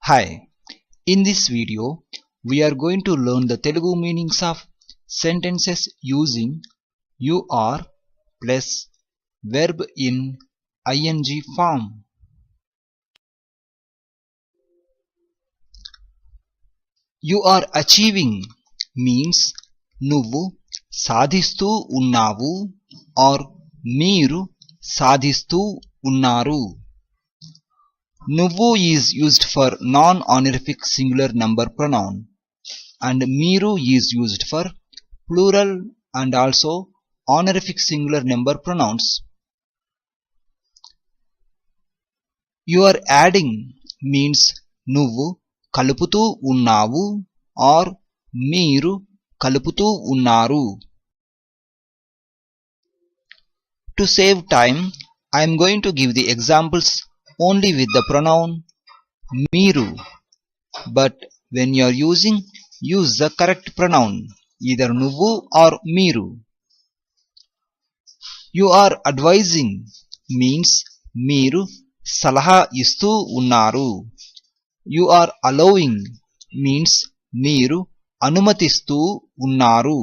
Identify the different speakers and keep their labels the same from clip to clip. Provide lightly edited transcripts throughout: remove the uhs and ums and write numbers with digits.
Speaker 1: Hi, in this video we are going to learn the Telugu meanings of sentences using you are plus verb in ing form. You are achieving means నువ్వు సాధిస్తూ ఉన్నావు or మీరు సాధిస్తూ ఉన్నారు. నువ్వు is used for non-honorific singular number pronoun and మీరు is used for plural and also honorific singular number pronouns. You are adding means నువ్వు కలుపుతూ ఉన్నావు or మీరు కలుపుతూ ఉన్నారు. To save time, I am going to give the examples only with the pronoun మీరు, but when you are using, use the correct pronoun, either నువ్వు or మీరు. You are advising means మీరు సలహా ఇస్తూ ఉన్నారు. You are allowing means మీరు అనుమతిస్తూ ఉన్నారు.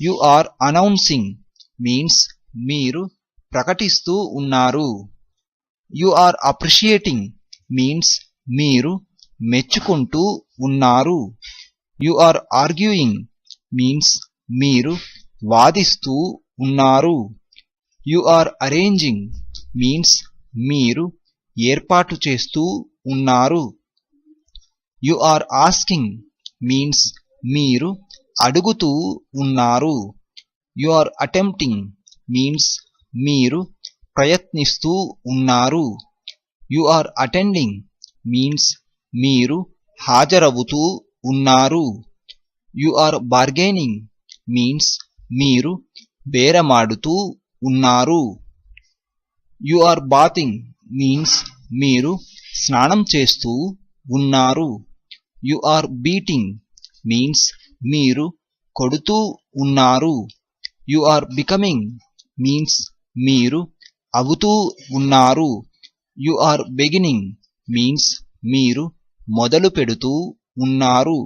Speaker 1: You are announcing means మీరు ప్రకటిస్తూ ఉన్నారు. You are appreciating means మీరు మెచ్చుకుంటూ ఉన్నారు. You are arguing means మీరు వాదిస్తూ ఉన్నారు. You are arranging means మీరు ఏర్పాటు చేస్తూ ఉన్నారు. You are asking means మీరు అడుగుతూ ఉన్నారు. You are attempting means మీరు ప్రయత్నిస్తూ ఉన్నారు. You are attending means మీరు హాజరవుతూ ఉన్నారు. You are bargaining means మీరు బేరమాడుతూ ఉన్నారు. You are bathing means మీరు స్నానం చేస్తూ ఉన్నారు. You are beating means మీరు కొడుతూ ఉన్నారు. You are becoming means మీరు అవుతూ ఉన్నారు. You are beginning means మీరు మొదలు పెడుతూ ఉన్నారు.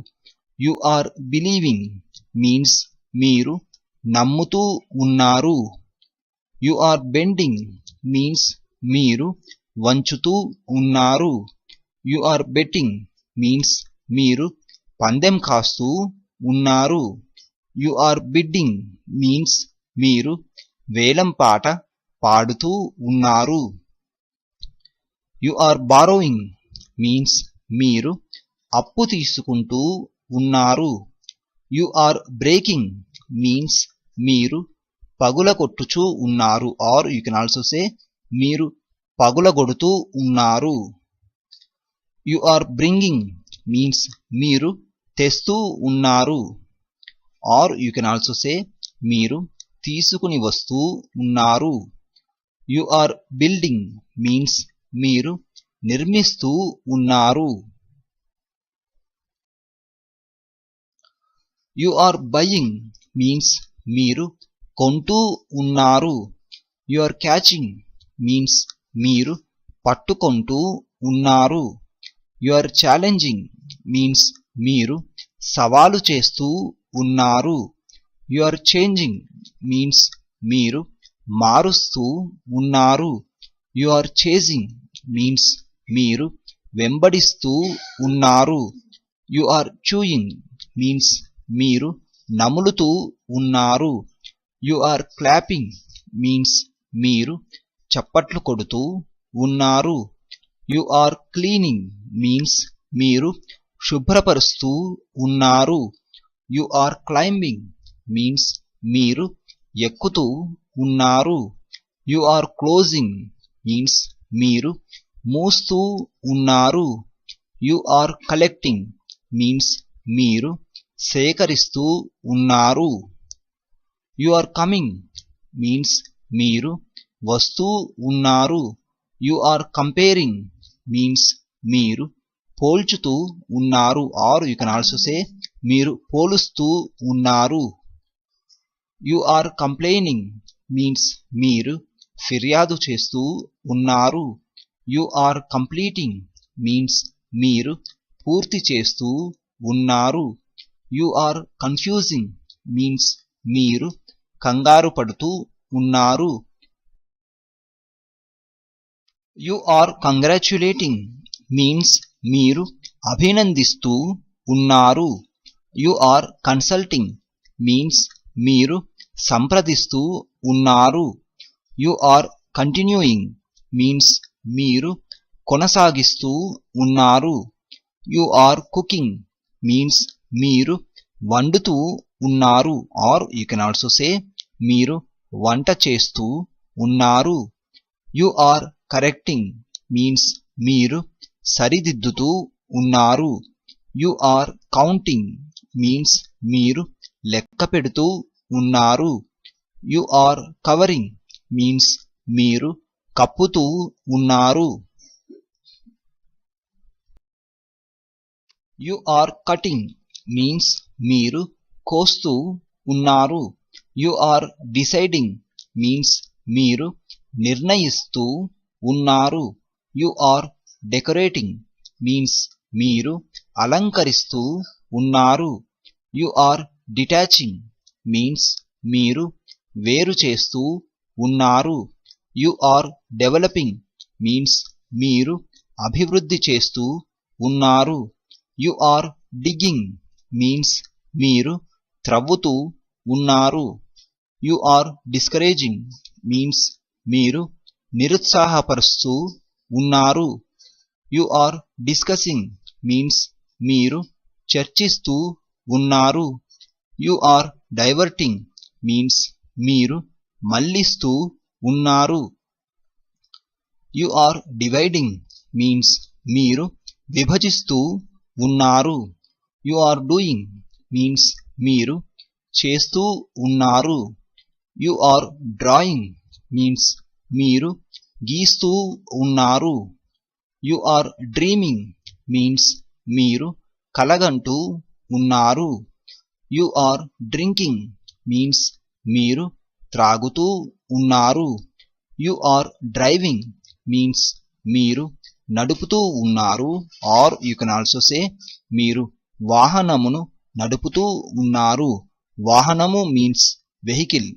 Speaker 1: You are believing means మీరు నమ్ముతూ ఉన్నారు. You are bending means మీరు వంచుతూ ఉన్నారు. You are betting means మీరు పందెం కాస్తూ ఉన్నారు. You are bidding means మీరు వేలం పాట పాడుతూ ఉన్నారు. You are borrowing means మీరు అప్పు తీసుకుంటూ ఉన్నారు. You are breaking means మీరు పగులగొట్టుచూ ఉన్నారు or you can also say మీరు పగులగొడుతూ ఉన్నారు. You are bringing means మీరు తెస్తూ ఉన్నారు or you can also say మీరు తీసుకుని వస్తూ ఉన్నారు. You are building means మీరు నిర్మిస్తూ ఉన్నారు. You are buying means మీరు కొంటూ ఉన్నారు. You are catching means మీరు పట్టుకొంటూ ఉన్నారు. You are challenging means మీరు సవాలు చేస్తూ ఉన్నారు. You are changing means మీరు మారుస్తూ ఉన్నారు. You are chasing means మీరు వెంబడిస్తూ ఉన్నారు. You are chewing means మీరు నములుతూ ఉన్నారు. You are clapping means మీరు చప్పట్లు కొడుతూ ఉన్నారు. You are cleaning means మీరు శుభ్రపరుస్తూ ఉన్నారు. You are climbing means మీరు ఎక్కుతూ ఉన్నారు. You are closing means మీరు మూస్తూ ఉన్నారు. You are collecting means మీరు సేకరిస్తూ ఉన్నారు. You are coming means మీరు వస్తూ ఉన్నారు. You are comparing means మీరు పోల్చుతూ ఉన్నారు or you can also say మీరు పోలుస్తూ ఉన్నారు. You are complaining means మీరు ఫిర్యాదు చేస్తూ ఉన్నారు. You are completing means మీరు పూర్తి చేస్తూ ఉన్నారు. యు ఆర్ కన్ఫ్యూజింగ్ మీన్స్ మీరు కంగారు పడుతూ ఉన్నారు. యు ఆర్ కంగ్రాచ్యులేటింగ్ మీన్స్ మీరు అభినందిస్తూ ఉన్నారు. యు ఆర్ కన్సల్టింగ్ మీన్స్ మీరు సంప్రదిస్తూ ఉన్నారు. యు ఆర్ కంటిన్యూయింగ్ మీన్స్ మీరు కొనసాగిస్తూ ఉన్నారు. యు ఆర్ కుకింగ్ మీన్స్ మీరు వండుతూ ఉన్నారు or you can also say మీరు వంట చేస్తూ ఉన్నారు. యు ఆర్ కరెక్టింగ్ మీన్స్ మీరు సరిదిద్దుతూ ఉన్నారు. యు ఆర్ కౌంటింగ్ మీన్స్ మీరు లెక్క పెడుతూ ఉన్నారు. యు ఆర్ కవరింగ్ మీన్స్ మీరు కప్పుతూ ఉన్నారు. యు ఆర్ కటింగ్ మీన్స్ మీరు కోస్తూ ఉన్నారు. యు ఆర్ డిసైడింగ్ మీన్స్ మీరు నిర్ణయిస్తూ ఉన్నారు. యు ఆర్ డెకరేటింగ్ మీన్స్ మీరు అలంకరిస్తూ ఉన్నారు. యు ఆర్ డిటాచింగ్ మీన్స్ మీరు వేరు చేస్తూ ఉన్నారు. యు ఆర్ డెవలపింగ్ మీన్స్ మీరు అభివృద్ధి చేస్తూ ఉన్నారు. యు ఆర్ డిగ్గింగ్ మీన్స్ మీరు త్రవ్వుతూ ఉన్నారు. యు ఆర్ డిస్కరేజింగ్ మీన్స్ మీరు నిరుత్సాహపరుస్తూ ఉన్నారు. యు ఆర్ డిస్కసింగ్ మీన్స్ మీరు చర్చిస్తూ ఉన్నారు. యు ఆర్ డైవర్టింగ్ మీన్స్ మీరు మళ్లిస్తూ ఉన్నారు. యు ఆర్ డివైడింగ్ మీన్స్ మీరు విభజిస్తూ ఉన్నారు. యు ఆర్ డూయింగ్ మీన్స్ మీరు చేస్తూ ఉన్నారు. యు ఆర్ డ్రాయింగ్ మీన్స్ మీరు గీస్తూ ఉన్నారు. యు ఆర్ డ్రీమింగ్ మీన్స్ మీరు కలగంటూ ఉన్నారు. యు ఆర్ డ్రింకింగ్ మీన్స్ మీరు త్రాగుతూ ఉన్నారు. యు ఆర్ డ్రైవింగ్ మీన్స్ మీరు నడుపుతూ ఉన్నారు or you can also say మీరు వాహనమును నడుపుతూ ఉన్నారు. వాహనము means vehicle.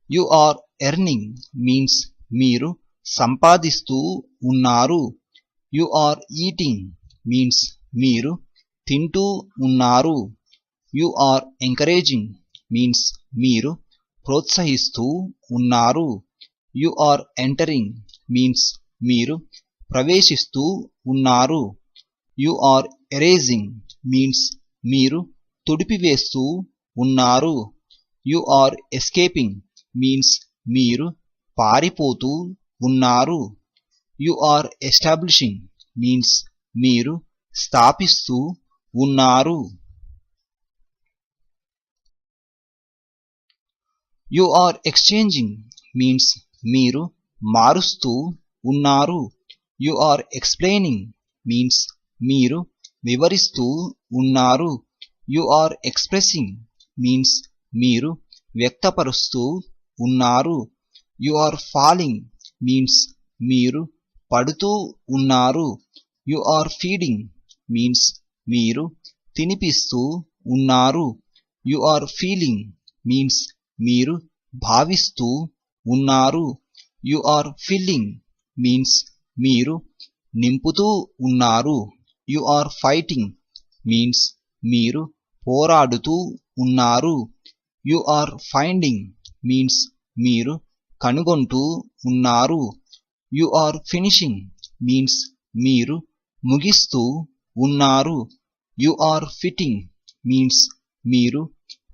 Speaker 1: You are earning means మీరు సంపాదిస్తూ ఉన్నారు. యు ఆర్ ఈటింగ్ మీన్స్ మీరు తింటూ ఉన్నారు. యు ఆర్ ఎంకరేజింగ్ మీన్స్ మీరు ప్రోత్సహిస్తూ ఉన్నారు. యు ఆర్ ఎంటరింగ్ మీన్స్ మీరు ప్రవేశిస్తూ ఉన్నారు. యు ఆర్ ఎరేజింగ్ మీన్స్ మీరు తుడిపివేస్తూ ఉన్నారు. యు ఆర్ ఎస్కేపింగ్ మీన్స్ మీరు పారిపోతూ ఉన్నారు. యు ఆర్ ఎస్టాబ్లిషింగ్ మీన్స్ మీరు స్థాపిస్తూ ఉన్నారు. యు ఆర్ ఎక్స్చేంజింగ్ మీన్స్ మీరు మారుస్తూ ఉన్నారు. యు ఆర్ ఎక్స్ప్లెయినింగ్ మీన్స్ మీరు వివరిస్తూ ఉన్నారు. యు ఆర్ ఎక్స్ప్రెసింగ్ మీన్స్ మీరు వ్యక్తపరుస్తూ ఉన్నారు. యు ఆర్ ఫాలింగ్ మీన్స్ మీరు పడుతూ ఉన్నారు. యు ఆర్ ఫీడింగ్ మీన్స్ మీరు తినిపిస్తూ ఉన్నారు. యు ఆర్ ఫీలింగ్ మీన్స్ మీరు భావిస్తూ ఉన్నారు. యు ఆర్ ఫిల్లింగ్ మీన్స్ మీరు నింపుతూ ఉన్నారు. యు ఆర్ ఫైటింగ్ మీన్స్ మీరు పోరాడుతూ ఉన్నారు. యు ఆర్ ఫైండింగ్ మీన్స్ మీరు కనుగొంటూ ఉన్నారు. యు ఆర్ ఫినిషింగ్ మీన్స్ మీరు ముగిస్తూ ఉన్నారు. యు ఆర్ ఫిట్టింగ్ మీన్స్ మీరు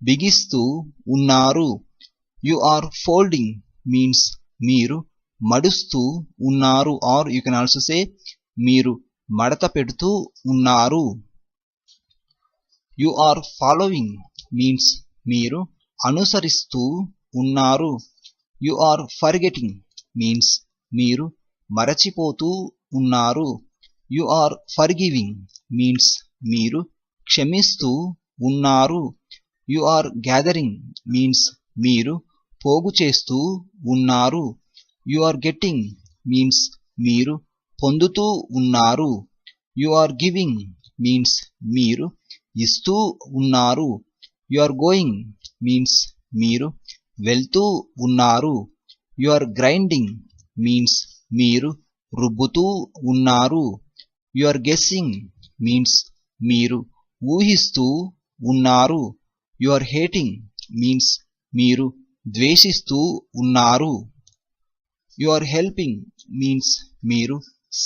Speaker 1: బిగిస్తూ ఉన్నారు. యు ఆర్ ఫోల్డింగ్ మీన్స్ మీరు మడుస్తూ ఉన్నారు or you can also say మీరు మడత పెడుతూ ఉన్నారు. యు ఆర్ ఫాలోయింగ్ మీన్స్ మీరు అనుసరిస్తూ ఉన్నారు. యు ఆర్ ఫర్గెటింగ్ మీన్స్ మీరు మరచిపోతూ ఉన్నారు. యు ఆర్ ఫర్గివింగ్ మీన్స్ మీరు క్షమిస్తూ ఉన్నారు. యు ఆర్ గ్యాదరింగ్ మీన్స్ మీరు పోగు చేస్తూ ఉన్నారు. యు ఆర్ గెట్టింగ్ మీన్స్ మీరు పొందుతూ ఉన్నారు. యు ఆర్ గివింగ్ మీన్స్ మీరు ఇస్తూ ఉన్నారు. యు ఆర్ గోయింగ్ మీన్స్ మీరు వెళ్తూ ఉన్నారు. యు ఆర్ గ్రైండింగ్ మీన్స్ మీరు రుబ్బుతూ ఉన్నారు. యు ఆర్ గెస్సింగ్ మీన్స్ మీరు ఊహిస్తూ ఉన్నారు. యు ఆర్ హేటింగ్ మీన్స్ మీరు ద్వేషిస్తూ ఉన్నారు. యు ఆర్ హెల్పింగ్ మీన్స్ మీరు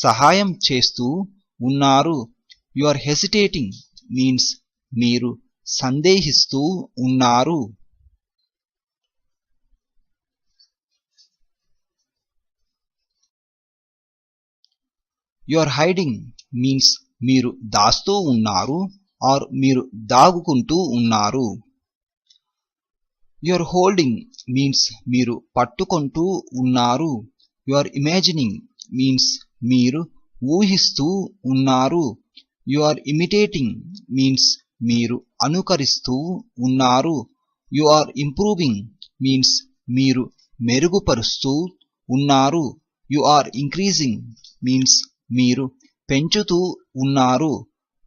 Speaker 1: సహాయం చేస్తూ ఉన్నారు. యు ఆర్ హెసిటేటింగ్ మీన్స్ మీరు సందేహిస్తూ ఉన్నారు. యు ఆర్ హైడింగ్ మీన్స్ మీరు దాస్తూ ఉన్నారు ఆర్ మీరు దాగుకుంటూ ఉన్నారు. యు ఆర్ హోల్డింగ్ మీన్స్ మీరు పట్టుకుంటూ ఉన్నారు. యు ఆర్ ఇమాజినింగ్ మీన్స్ మీరు ఊహిస్తూ ఉన్నారు. యు ఆర్ ఇమిటేటింగ్ మీన్స్ మీరు అనుకరిస్తూ ఉన్నారు. యు ఆర్ ఇంప్రూవింగ్ మీన్స్ మీరు మెరుగుపరుస్తూ ఉన్నారు. యు ఆర్ ఇంక్రీజింగ్ మీన్స్ మీరు పెంచుతూ ఉన్నారు.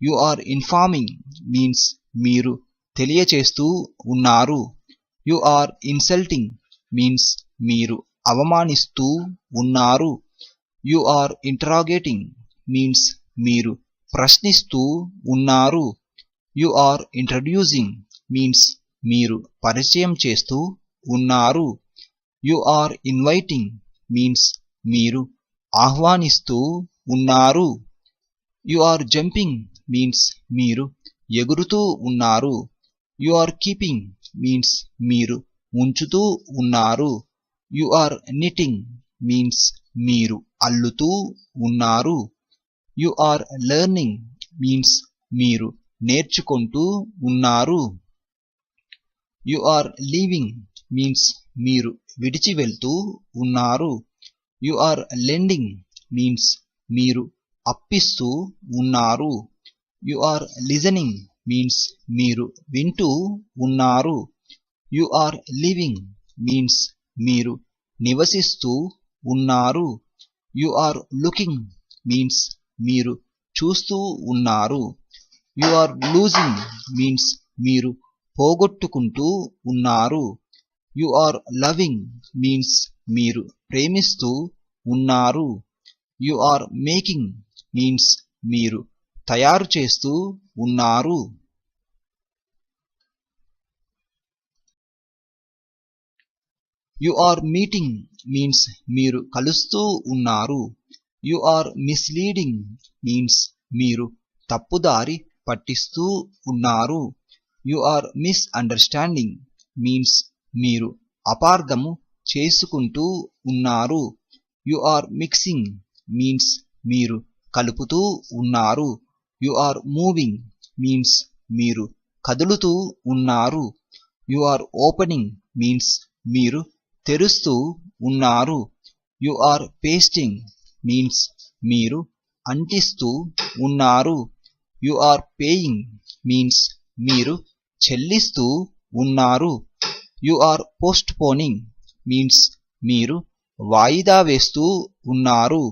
Speaker 1: యు ఆర్ ఇన్ఫార్మింగ్ మీన్స్ మీరు తెలియచేస్తూ ఉన్నారు. యు ఆర్ ఇన్సల్టింగ్ మీన్స్ మీరు అవమానిస్తూ ఉన్నారు. యు ఆర్ ఇంటరాగేటింగ్ మీన్స్ మీరు ప్రశ్నిస్తూ ఉన్నారు. యు ఆర్ ఇంట్రడ్యూసింగ్ మీన్స్ మీరు పరిచయం చేస్తూ ఉన్నారు. యు ఆర్ ఇన్వైటింగ్ మీన్స్ మీరు ఆహ్వానిస్తూ ఉన్నారు. యు ఆర్ జంపింగ్ మీన్స్ మీరు ఎగురుతూ ఉన్నారు. యు ఆర్ కీపింగ్ మీన్స్ మీరు ఉంచుతూ ఉన్నారు. యు ఆర్ నిట్టింగ్ మీన్స్ మీరు అల్లుతూ ఉన్నారు. యు ఆర్ లెర్నింగ్ మీన్స్ మీరు నేర్చుకుంటూ ఉన్నారు. యు ఆర్ లీవింగ్ మీన్స్ మీరు విడిచి వెళ్తూ ఉన్నారు. యు ఆర్ లెండింగ్ మీన్స్ మీరు అప్పిస్తూ ఉన్నారు. యు ఆర్ లిజనింగ్ మీన్స్ మీరు వింటూ ఉన్నారు. యు ఆర్ లివింగ్ మీన్స్ మీరు నివసిస్తూ ఉన్నారు. యు ఆర్ లుకింగ్ మీన్స్ మీరు చూస్తూ ఉన్నారు. యు ఆర్ లూజింగ్ మీన్స్ మీరు పోగొట్టుకుంటూ ఉన్నారు. యు ఆర్ లవింగ్ మీన్స్ మీరు ప్రేమిస్తూ ఉన్నారు. యు ఆర్ మేకింగ్ మీన్స్ మీరు తయారు చేస్తూ ఉన్నారు. యు ఆర్ మీటింగ్ మీన్స్ మీరు కలుస్తూ ఉన్నారు. యు ఆర్ మిస్లీడింగ్ మీన్స్ మీరు తప్పుదారి పట్టిస్తూ ఉన్నారు. యు ఆర్ మిస్అండర్స్టాండింగ్ మీన్స్ మీరు అపార్థము చేసుకుంటూ ఉన్నారు. యు ఆర్ మిక్సింగ్ మీన్స్ మీరు కలుపుతూ ఉన్నారు. యు ఆర్ మూవింగ్ మీన్స్ మీరు కదులుతూ ఉన్నారు. యు ఆర్ ఓపెనింగ్ మీన్స్ మీరు తెరుస్తూ ఉన్నారు. యు ఆర్ పేస్టింగ్ మీన్స్ మీరు అంటిస్తూ ఉన్నారు. యు ఆర్ పేయింగ్ మీన్స్ మీరు చెల్లిస్తూ ఉన్నారు. యు ఆర్ పోస్ట్ పోనింగ్ మీన్స్ మీరు వాయిదా వేస్తూ ఉన్నారు.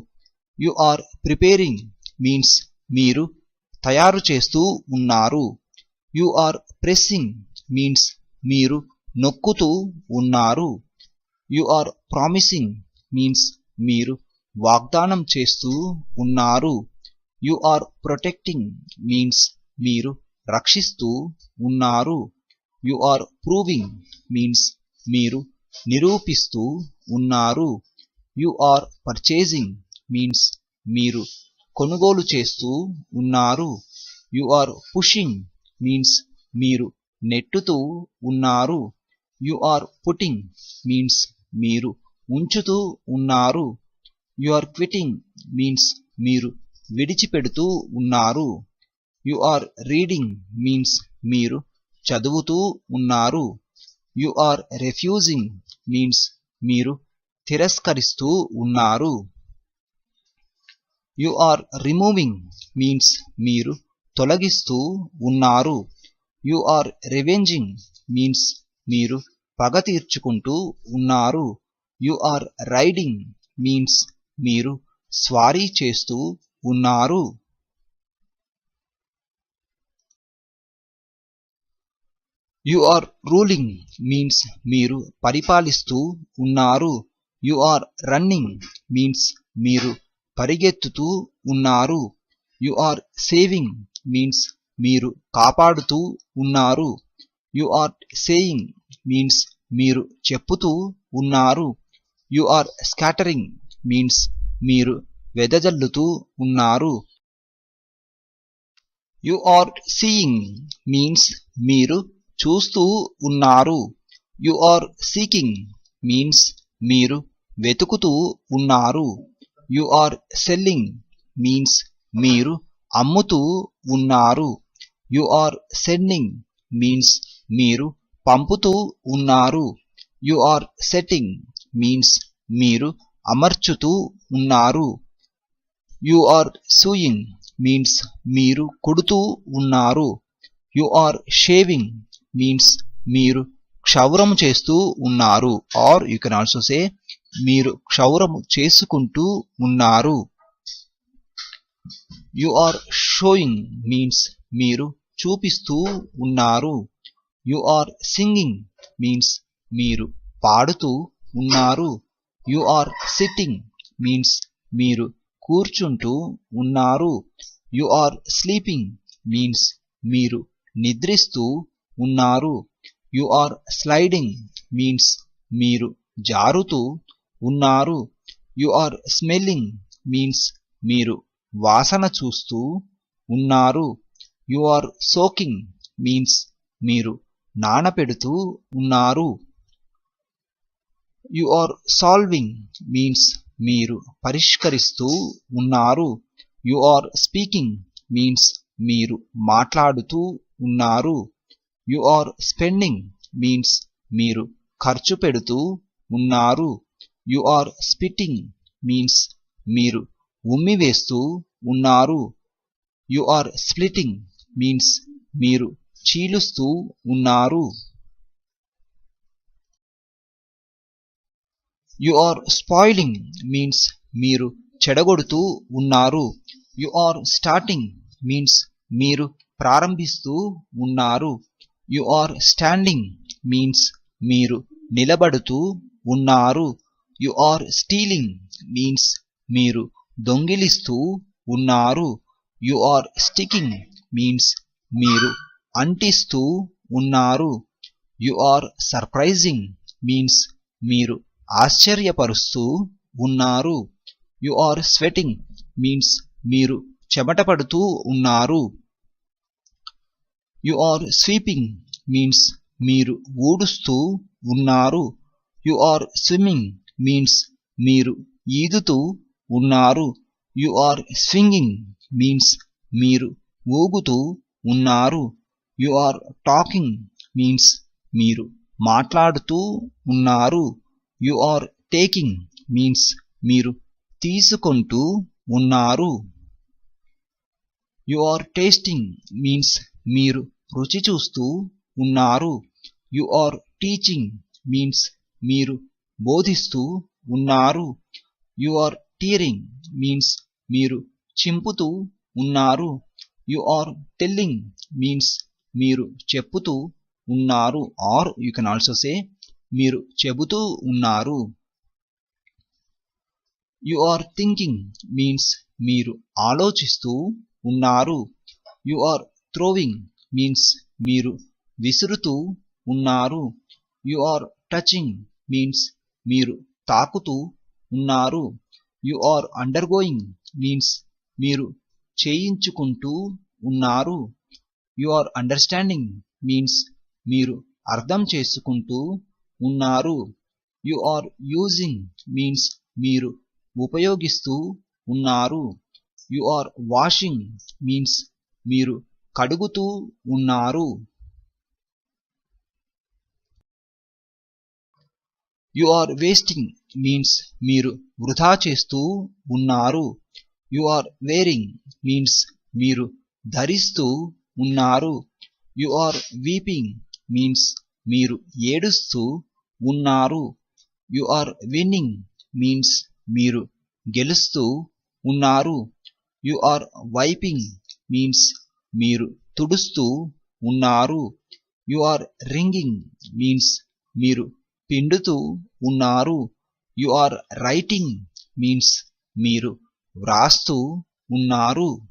Speaker 1: యు ఆర్ ప్రిపేరింగ్ మీన్స్ మీరు తయారు చేస్తూ ఉన్నారు. యు ఆర్ ప్రెస్సింగ్ మీన్స్ మీరు నొక్కుతూ ఉన్నారు. యు ఆర్ ప్రామిసింగ్ మీన్స్ మీరు వాగ్దానం చేస్తూ ఉన్నారు. యు ఆర్ ప్రొటెక్టింగ్ మీన్స్ మీరు రక్షిస్తూ ఉన్నారు. యు ఆర్ ప్రూవింగ్ మీన్స్ మీరు నిరూపిస్తూ ఉన్నారు. యు ఆర్ పర్చేసింగ్ మీన్స్ మీరు కొనుగోలు చేస్తూ ఉన్నారు. యు ఆర్ పుషింగ్ మీన్స్ మీరు నెట్టుతూ ఉన్నారు. యు ఆర్ పుట్టింగ్ మీన్స్ మీరు ఉంచుతూ ఉన్నారు. యు ఆర్ క్విటింగ్ మీన్స్ మీరు విడిచిపెడుతూ ఉన్నారు. యు ఆర్ రీడింగ్ మీన్స్ మీరు చదువుతూ ఉన్నారు. యు ఆర్ రిఫ్యూజింగ్ మీన్స్ మీరు తిరస్కరిస్తూ ఉన్నారు. యు ఆర్ రిమూవింగ్ మీన్స్ మీరు తొలగిస్తూ ఉన్నారు. యు ఆర్ రివెంజింగ్ మీన్స్ మీరు పగ తీర్చుకుంటూ ఉన్నారు. యు ఆర్ రైడింగ్ మీన్స్ మీరు స్వారీ చేస్తూ ఉన్నారు. యు ఆర్ రూలింగ్ మీన్స్ మీరు పరిపాలిస్తూ ఉన్నారు. యు ఆర్ రన్నింగ్ మీన్స్ మీరు పరిగెత్తుతూ ఉన్నారు. యు ఆర్ సేవింగ్ మీన్స్ మీరు కాపాడుతూ ఉన్నారు. యు ఆర్ సేయింగ్ మీన్స్ మీరు చెప్పుతూ ఉన్నారు. యు ఆర్ స్కాటరింగ్ మీన్స్ మీరు వెదజల్లుతూ ఉన్నారు. యు ఆర్ సీయింగ్ మీన్స్ మీరు చూస్తూ ఉన్నారు. యు ఆర్ సీకింగ్ మీన్స్ మీరు వెతుకుతూ ఉన్నారు. యు ఆర్ సెల్లింగ్ మీన్స్ మీరు అమ్ముతూ ఉన్నారు. యు ఆర్ సెండింగ్ మీన్స్ మీరు పంపుతూ ఉన్నారు. యు ఆర్ సెట్టింగ్ మీన్స్ మీరు అమర్చుతూ ఉన్నారు. యు ఆర్ సూయింగ్ మీన్స్ మీరు కుడుతూ ఉన్నారు. యు ఆర్ షేవింగ్ మీన్స్ మీరు క్షౌరము చేస్తూ ఉన్నారు. Or you can also say మీరు క్షౌరము చేసుకుంటూ ఉన్నారు. యు ఆర్ షోయింగ్ మీన్స్ మీరు చూపిస్తూ ఉన్నారు. యు ఆర్ సింగింగ్ మీన్స్ మీరు పాడుతూ ఉన్నారు. యు ఆర్ సిట్టింగ్ మీన్స్ మీరు కూర్చుంటూ ఉన్నారు. యు ఆర్ స్లీపింగ్ మీన్స్ మీరు నిద్రిస్తూ ఉన్నారు. యు ఆర్ స్లైడింగ్ మీన్స్ మీరు జారుతూ ఉన్నారు. యు ఆర్ స్మెల్లింగ్ మీన్స్ మీరు వాసన చూస్తూ ఉన్నారు. యు ఆర్ సోకింగ్ మీన్స్ మీరు నానపెడుతూ ఉన్నారు. యు ఆర్ సాల్వింగ్ మీన్స్ మీరు పరిష్కరిస్తూ ఉన్నారు. యు ఆర్ స్పీకింగ్ మీన్స్ మీరు మాట్లాడుతూ ఉన్నారు. యు ఆర్ స్పెండింగ్ మీన్స్ మీరు ఖర్చు పెడుతూ ఉన్నారు. యు ఆర్ స్పిట్టింగ్ మీన్స్ మీరు ఉమ్మివేస్తూ ఉన్నారు. యు ఆర్ స్ప్లిటింగ్ మీన్స్ మీరు చీలుస్తూ ఉన్నారు. యు ఆర్ స్పాయిలింగ్ మీన్స్ మీరు చెడగొడుతూ ఉన్నారు. యు ఆర్ స్టార్టింగ్ మీన్స్ మీరు ప్రారంభిస్తూ ఉన్నారు. యు ఆర్ స్టాండింగ్ మీన్స్ మీరు నిలబడుతూ ఉన్నారు. యు ఆర్ స్టీలింగ్ మీన్స్ మీరు దొంగిలిస్తూ ఉన్నారు. యు ఆర్ స్టికింగ్ మీన్స్ మీరు అంటిస్తూ ఉన్నారు. యు ఆర్ సర్ప్రైజింగ్ మీన్స్ మీరు ఆశ్చర్యపరుస్తూ ఉన్నారు. యు ఆర్ స్వెటింగ్ మీన్స్ మీరు చెమట పడుతూ ఉన్నారు. యు ఆర్ స్వీపింగ్ మీన్స్ మీరు ఊడుస్తూ ఉన్నారు. యు ఆర్ స్విమ్మింగ్ మీన్స్ మీరు ఈదుతూ ఉన్నారు. యు ఆర్ స్వింగింగ్ మీన్స్ మీరు ఊగుతూ ఉన్నారు. యు ఆర్ టాకింగ్ మీన్స్ మీరు మాట్లాడుతూ ఉన్నారు. యు ఆర్ టేకింగ్ మీన్స్ మీరు తీసుకుంటూ ఉన్నారు. యు ఆర్ టేస్టింగ్ మీన్స్ మీరు రుచి చూస్తూ ఉన్నారు. యు ఆర్ టీచింగ్ మీన్స్ మీరు బోధిస్తూ ఉన్నారు. యు ఆర్ టీరింగ్ మీన్స్ మీరు చింపుతూ ఉన్నారు. యు ఆర్ టెల్లింగ్ మీన్స్ మీరు చెప్పుతూ ఉన్నారు. Or you can also say మీరు చెబుతూ ఉన్నారు. యు ఆర్ థింకింగ్ మీన్స్ మీరు ఆలోచిస్తూ ఉన్నారు. యు ఆర్ థ్రోవింగ్ మీన్స్ మీరు విసురుతూ ఉన్నారు. యు ఆర్ టచింగ్ మీన్స్ మీరు తాకుతూ ఉన్నారు. యు ఆర్ అండర్గోయింగ్ మీన్స్ మీరు చేయించుకుంటూ ఉన్నారు. యు ఆర్ అండర్స్టాండింగ్ మీన్స్ మీరు అర్థం చేసుకుంటూ ఉన్నారు. యు ఆర్ యూజింగ్ మీన్స్ మీరు ఉపయోగిస్తూ ఉన్నారు. యు ఆర్ వాషింగ్ మీన్స్ మీరు కడుగుతూ ఉన్నారు. యు ఆర్ వేస్టింగ్ మీన్స్ మీరు వృధా చేస్తూ ఉన్నారు. యు ఆర్ వేరింగ్ మీన్స్ మీరు ధరిస్తూ ఉన్నారు. యు ఆర్ వీపింగ్ మీన్స్ మీరు ఏడుస్తూ ఉన్నారు. యు ఆర్ విన్నింగ్ మీన్స్ మీరు గెలుస్తూ ఉన్నారు. You are wiping means మీరు తుడుస్తూ ఉన్నారు. You are wringing means మీరు పిండుతూ ఉన్నారు. You are writing means మీరు వ్రాస్తూ ఉన్నారు.